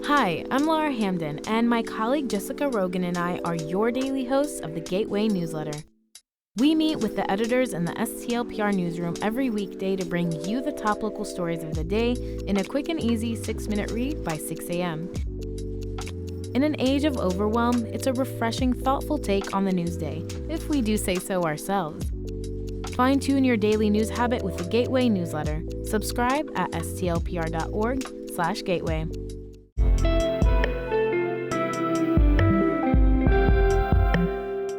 Hi, I'm Laura Hamden, and my colleague Jessica Rogan and I are your daily hosts of the Gateway newsletter. We meet with the editors in the STLPR newsroom every weekday to bring you the top local stories of the day in a quick and easy 6-minute read by 6 a.m. In an age of overwhelm, it's a refreshing, thoughtful take on the news day, if we do say so ourselves. Fine-tune your daily news habit with the Gateway newsletter. Subscribe at stlpr.org/gateway.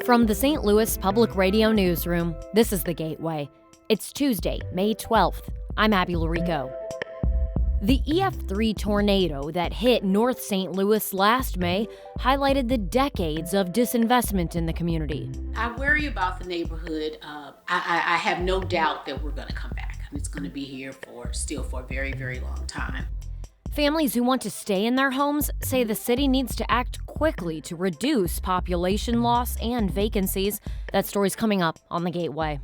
From the St. Louis Public Radio Newsroom, this is The Gateway. It's Tuesday, May 12th. I'm Abby Larico. The EF3 tornado that hit North St. Louis last May highlighted the decades of disinvestment in the community. I worry about the neighborhood. I have no doubt that we're going to come back. It's going to be here for a very, very long time. Families who want to stay in their homes say the city needs to act quickly to reduce population loss and vacancies. That story's coming up on The Gateway.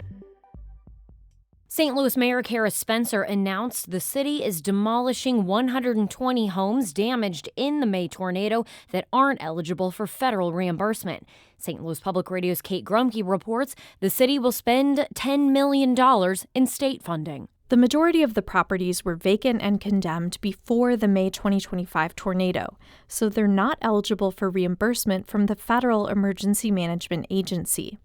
St. Louis Mayor Kara Spencer announced the city is demolishing 120 homes damaged in the May tornado that aren't eligible for federal reimbursement. St. Louis Public Radio's Kate Grumke reports the city will spend $10 million in state funding. The majority of the properties were vacant and condemned before the May 2025 tornado, so they're not eligible for reimbursement from the Federal Emergency Management Agency.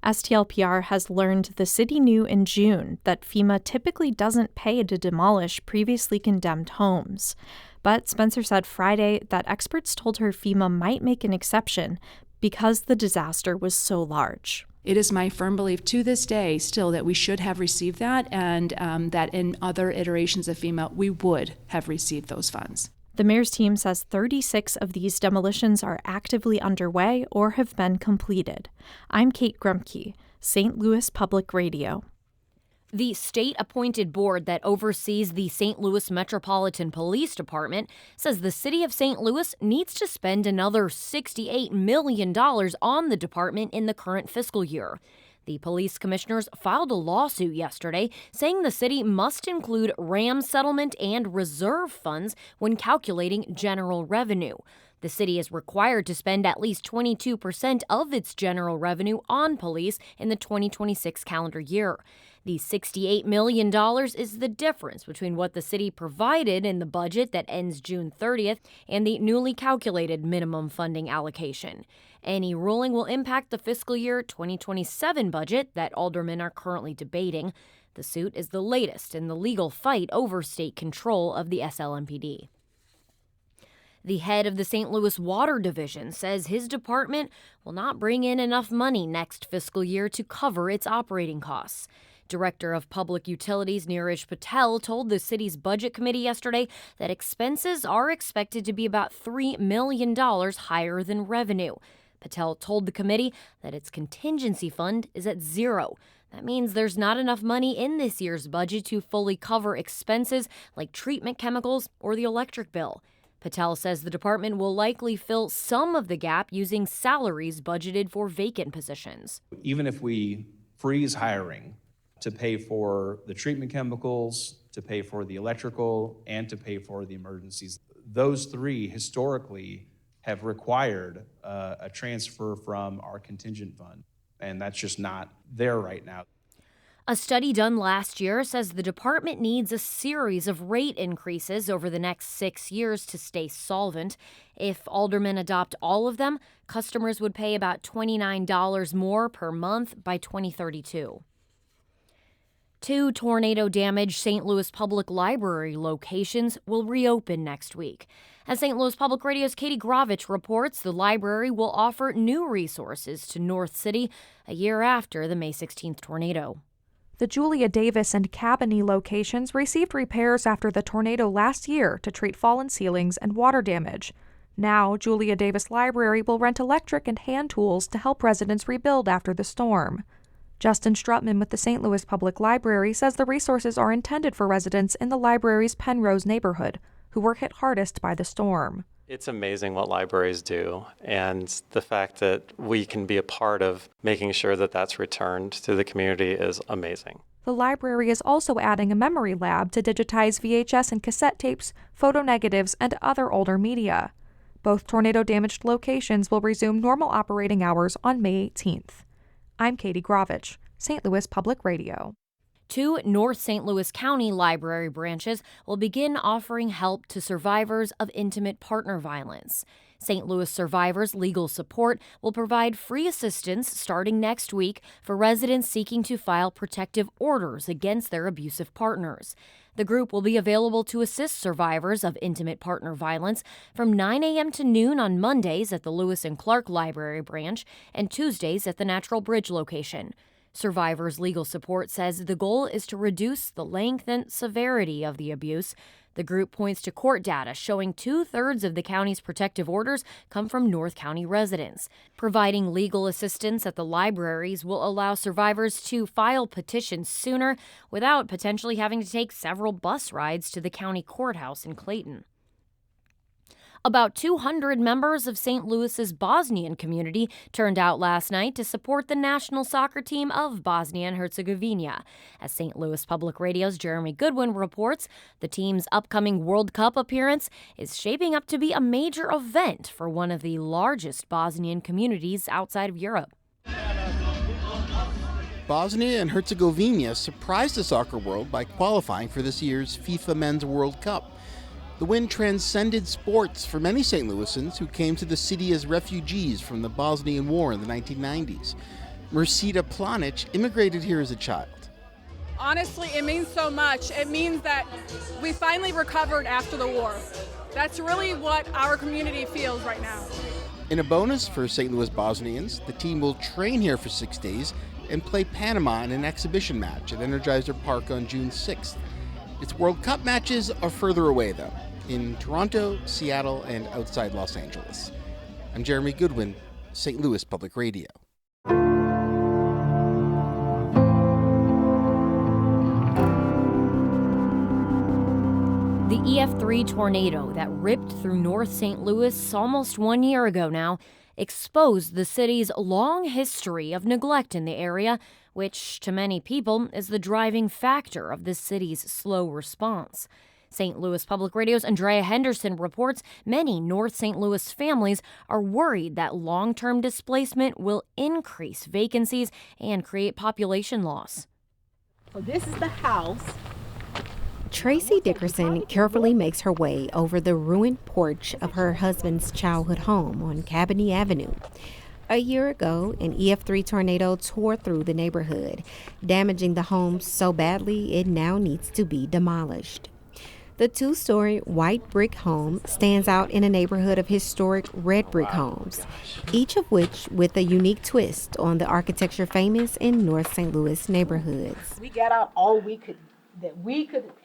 STLPR has learned the city knew in June that FEMA typically doesn't pay to demolish previously condemned homes. But Spencer said Friday that experts told her FEMA might make an exception because the disaster was so large. It is my firm belief to this day still that we should have received that and that in other iterations of FEMA, we would have received those funds. The mayor's team says 36 of these demolitions are actively underway or have been completed. I'm Kate Grumke, St. Louis Public Radio. The state-appointed board that oversees the St. Louis Metropolitan Police Department says the city of St. Louis needs to spend another $68 million on the department in the current fiscal year. The police commissioners filed a lawsuit yesterday saying the city must include RAM settlement and reserve funds when calculating general revenue. The city is required to spend at least 22% of its general revenue on police in the 2026 calendar year. The $68 million is the difference between what the city provided in the budget that ends June 30th and the newly calculated minimum funding allocation. Any ruling will impact the fiscal year 2027 budget that aldermen are currently debating. The suit is the latest in the legal fight over state control of the SLMPD. The head of the St. Louis Water Division says his department will not bring in enough money next fiscal year to cover its operating costs. Director of Public Utilities Neeraj Patel told the city's budget committee yesterday that expenses are expected to be about $3 million higher than revenue. Patel told the committee that its contingency fund is at zero. That means there's not enough money in this year's budget to fully cover expenses like treatment chemicals or the electric bill. Patel says the department will likely fill some of the gap using salaries budgeted for vacant positions. Even if we freeze hiring to pay for the treatment chemicals, to pay for the electrical, and to pay for the emergencies, those three historically have required a transfer from our contingent fund, and that's just not there right now. A study done last year says the department needs a series of rate increases over the next 6 years to stay solvent. If aldermen adopt all of them, customers would pay about $29 more per month by 2032. 2 tornado-damaged St. Louis Public Library locations will reopen next week. As St. Louis Public Radio's Katie Gravich reports, the library will offer new resources to North City a year after the May 16th tornado. The Julia Davis and Cabanee locations received repairs after the tornado last year to treat fallen ceilings and water damage. Now, Julia Davis Library will rent electric and hand tools to help residents rebuild after the storm. Justin Strutman with the St. Louis Public Library says the resources are intended for residents in the library's Penrose neighborhood, who were hit hardest by the storm. It's amazing what libraries do, and the fact that we can be a part of making sure that that's returned to the community is amazing. The library is also adding a memory lab to digitize VHS and cassette tapes, photo negatives, and other older media. Both tornado-damaged locations will resume normal operating hours on May 18th. I'm Katie Gravich, St. Louis Public Radio. 2 North St. Louis County library branches will begin offering help to survivors of intimate partner violence. St. Louis Survivors Legal Support will provide free assistance starting next week for residents seeking to file protective orders against their abusive partners. The group will be available to assist survivors of intimate partner violence from 9 a.m. to noon on Mondays at the Lewis and Clark Library branch and Tuesdays at the Natural Bridge location. Survivors Legal Support says the goal is to reduce the length and severity of the abuse. The group points to court data showing 2/3 of the county's protective orders come from North County residents. Providing legal assistance at the libraries will allow survivors to file petitions sooner without potentially having to take several bus rides to the county courthouse in Clayton. About 200 members of St. Louis's Bosnian community turned out last night to support the national soccer team of Bosnia and Herzegovina. As St. Louis Public Radio's Jeremy Goodwin reports, the team's upcoming World Cup appearance is shaping up to be a major event for one of the largest Bosnian communities outside of Europe. Bosnia and Herzegovina surprised the soccer world by qualifying for this year's FIFA Men's World Cup. The win transcended sports for many St. Louisans who came to the city as refugees from the Bosnian War in the 1990s. Mercida Planic immigrated here as a child. Honestly, it means so much. It means that we finally recovered after the war. That's really what our community feels right now. In a bonus for St. Louis Bosnians, the team will train here for 6 days and play Panama in an exhibition match at Energizer Park on June 6th. Its World Cup matches are further away, though, in Toronto, Seattle, and outside Los Angeles. I'm Jeremy Goodwin, St. Louis Public Radio. The EF3 tornado that ripped through North St. Louis almost 1 year ago now exposed the city's long history of neglect in the area, which to many people is the driving factor of the city's slow response. St. Louis Public Radio's Andrea Henderson reports many North St. Louis families are worried that long-term displacement will increase vacancies and create population loss. So this is the house. Tracy Dickerson carefully makes her way over the ruined porch of her husband's childhood home on Cabanne Avenue. A year ago, an EF3 tornado tore through the neighborhood, damaging the home so badly it now needs to be demolished. The 2-story white brick home stands out in a neighborhood of historic red brick homes, each of which with a unique twist on the architecture famous in North St. Louis neighborhoods. We got out all we could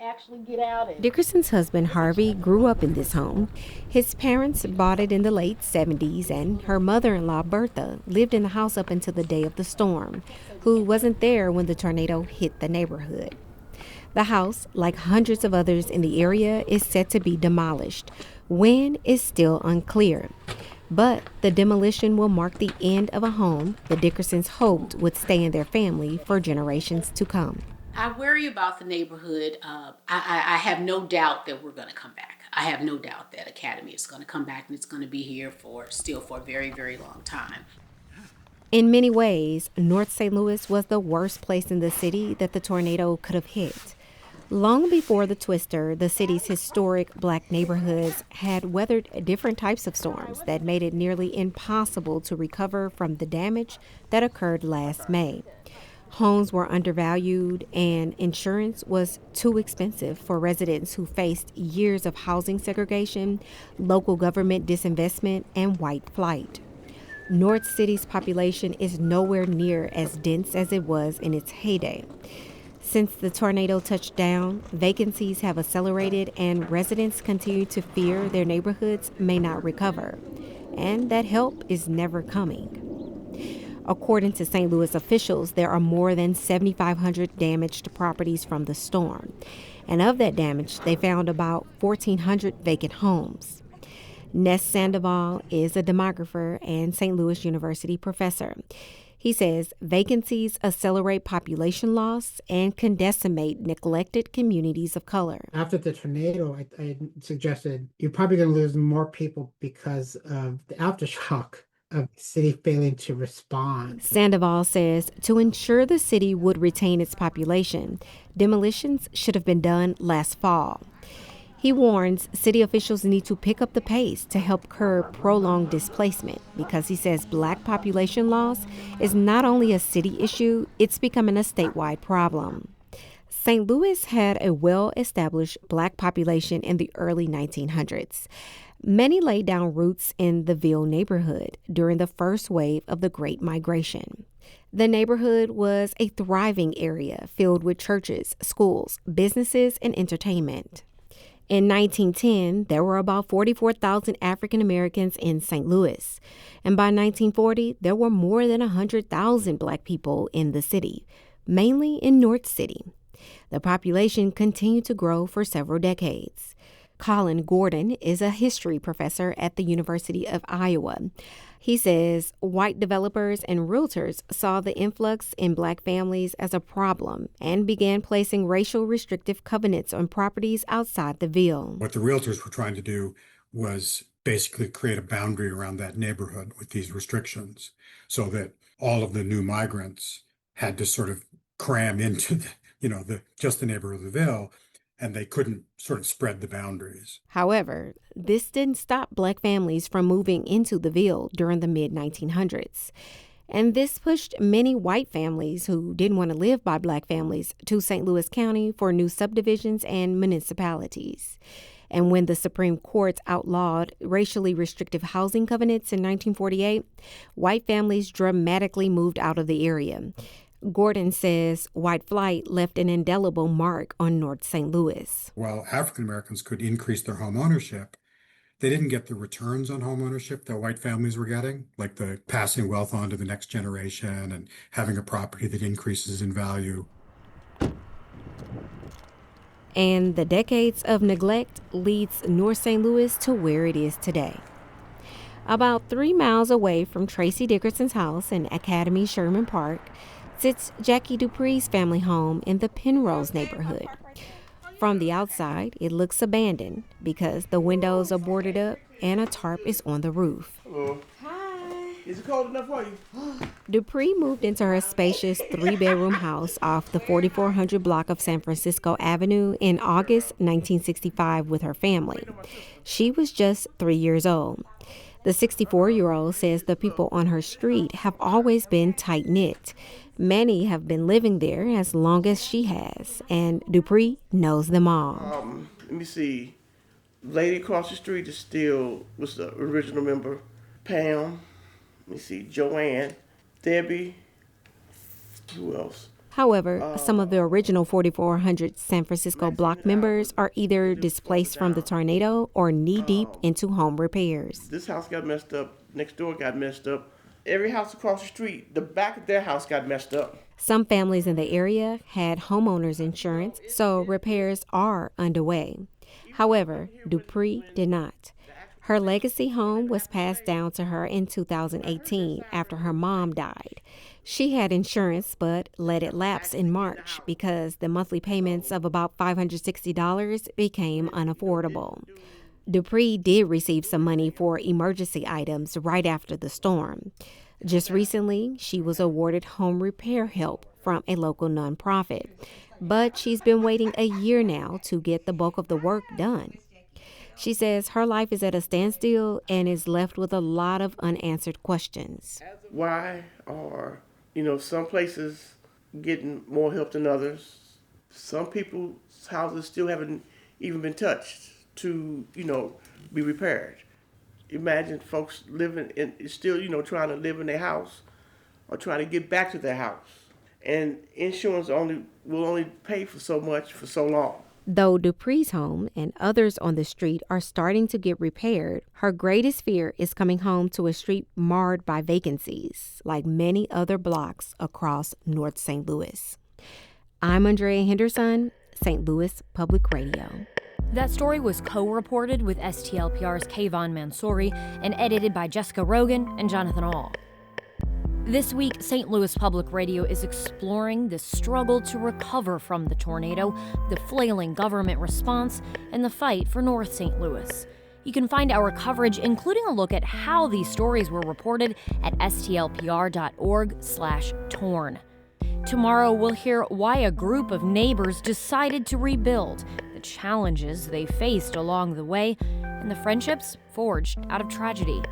actually get out. Dickerson's husband, Harvey, grew up in this home. His parents bought it in the late 70s, and her mother-in-law, Bertha, lived in the house up until the day of the storm, who wasn't there when the tornado hit the neighborhood. The house, like hundreds of others in the area, is set to be demolished. When is still unclear. But the demolition will mark the end of a home the Dickersons hoped would stay in their family for generations to come. I worry about the neighborhood. I have no doubt that we're going to come back. I have no doubt that Academy is going to come back and it's going to be here for a very, very long time. In many ways, North St. Louis was the worst place in the city that the tornado could have hit. Long before the twister, the city's historic black neighborhoods had weathered different types of storms that made it nearly impossible to recover from the damage that occurred last May. Homes were undervalued and insurance was too expensive for residents who faced years of housing segregation, local government disinvestment, and white flight. North City's population is nowhere near as dense as it was in its heyday. Since the tornado touched down, vacancies have accelerated and residents continue to fear their neighborhoods may not recover, and that help is never coming. According to St. Louis officials, there are more than 7,500 damaged properties from the storm, and of that damage, they found about 1,400 vacant homes. Ness Sandoval is a demographer and St. Louis University professor. He says vacancies accelerate population loss and can decimate neglected communities of color. After the tornado, I suggested you're probably going to lose more people because of the aftershock of the city failing to respond. Sandoval says to ensure the city would retain its population, demolitions should have been done last fall. He warns city officials need to pick up the pace to help curb prolonged displacement because he says Black population loss is not only a city issue, it's becoming a statewide problem. St. Louis had a well-established Black population in the early 1900s. Many laid down roots in the Ville neighborhood during the first wave of the Great Migration. The neighborhood was a thriving area filled with churches, schools, businesses, and entertainment. In 1910, there were about 44,000 African Americans in St. Louis. And by 1940, there were more than 100,000 Black people in the city, mainly in North City. The population continued to grow for several decades. Colin Gordon is a history professor at the University of Iowa. He says white developers and realtors saw the influx in Black families as a problem and began placing racial restrictive covenants on properties outside the Ville. What the realtors were trying to do was basically create a boundary around that neighborhood with these restrictions so that all of the new migrants had to sort of cram into just the neighborhood of the Ville, and they couldn't sort of spread the boundaries. However, this didn't stop Black families from moving into the Ville during the mid-1900s. And this pushed many white families who didn't want to live by Black families to St. Louis County for new subdivisions and municipalities. And when the Supreme Court outlawed racially restrictive housing covenants in 1948, white families dramatically moved out of the area. Gordon says white flight left an indelible mark on North St. Louis. While African Americans could increase their home ownership, they didn't get the returns on home ownership that white families were getting, like the passing wealth on to the next generation and having a property that increases in value. And the decades of neglect leads North St. Louis to where it is today. About 3 miles away from Tracy Dickerson's house in Academy Sherman Park sits Jackie Dupree's family home in the Penrose neighborhood. From the outside, it looks abandoned because the windows are boarded up and a tarp is on the roof. Hello. Hi. Is it cold enough for you? Dupree moved into her spacious 3-bedroom house off the 4400 block of San Francisco Avenue in August 1965 with her family. She was just 3 years old. The 64-year-old says the people on her street have always been tight-knit. Many have been living there as long as she has, and Dupree knows them all. Let me see. Lady across the street was the original member. Pam. Let me see. Joanne. Debbie. Who else? However, some of the original 4400 San Francisco block members are either displaced from the tornado or knee-deep into home repairs. This house got messed up. Next door got messed up. Every house across the street, the back of their house got messed up. Some families in the area had homeowners insurance, so repairs are underway. However, Dupree did not. Her legacy home was passed down to her in 2018 after her mom died. She had insurance but let it lapse in March because the monthly payments of about $560 became unaffordable. Dupree did receive some money for emergency items right after the storm. Just recently, she was awarded home repair help from a local nonprofit, but she's been waiting a year now to get the bulk of the work done. She says her life is at a standstill and is left with a lot of unanswered questions. Why are, some places getting more help than others? Some people's houses still haven't even been touched to, be repaired. Imagine folks still trying to live in their house or trying to get back to their house. And insurance will only pay for so much for so long. Though Dupree's home and others on the street are starting to get repaired, her greatest fear is coming home to a street marred by vacancies, like many other blocks across North St. Louis. I'm Andrea Henderson, St. Louis Public Radio. That story was co-reported with STLPR's Kayvon Mansouri and edited by Jessica Rogan and Jonathan Aul. This week, St. Louis Public Radio is exploring the struggle to recover from the tornado, the flailing government response, and the fight for North St. Louis. You can find our coverage, including a look at how these stories were reported, at stlpr.org/torn. Tomorrow, we'll hear why a group of neighbors decided to rebuild, the challenges they faced along the way, and the friendships forged out of tragedy.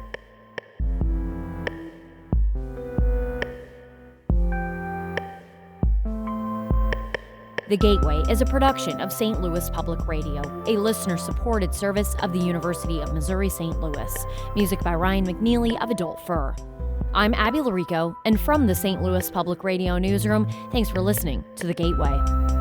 The Gateway is a production of St. Louis Public Radio, a listener-supported service of the University of Missouri-St. Louis. Music by Ryan McNeely of Adult Fur. I'm Abby Larico, and from the St. Louis Public Radio newsroom, thanks for listening to The Gateway.